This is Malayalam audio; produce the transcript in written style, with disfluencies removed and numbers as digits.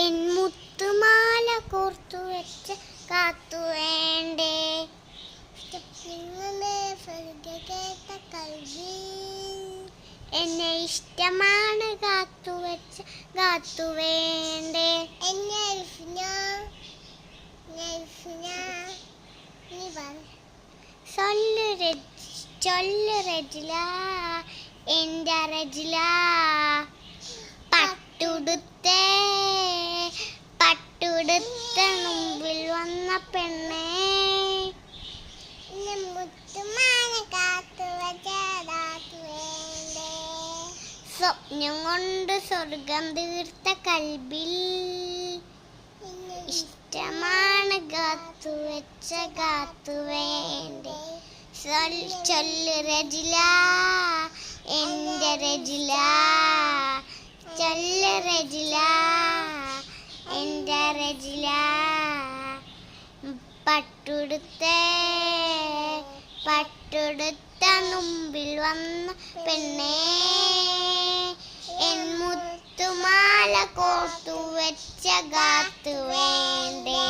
എൻ മുത്തുമാല കോർത്തു വെച്ച കാത്തു വേണ്ടേ കേട്ട കൽവി എന്നെ ഇഷ്ടമാണ് കാത്തു വെച്ച കാത്തു വേണ്ടേ ചൊല്ലു റെജില എൻ്റെ റെജില പട്ടുടുത്തേ മുമ്പിൽ വന്ന പെണ്ണേ സ്വപ്നം കൊണ്ട് സ്വർഗം തീർത്ത കൽബിൽ ഇഷ്ടമാണ് കാത്തു വെച്ച കാത്തു വേണ്ടേ ചൊല്ലു റെജില എൻ്റെ റെജില ചൊല്ലു റെജില എൻ്റെ റെജില പട്ടുടുത്തേ മുമ്പിൽ വന്ന പെണ്ണേ എൻ മുത്തുമാല കോർത്തു വെച്ച കാത്തു വേണ്ടേ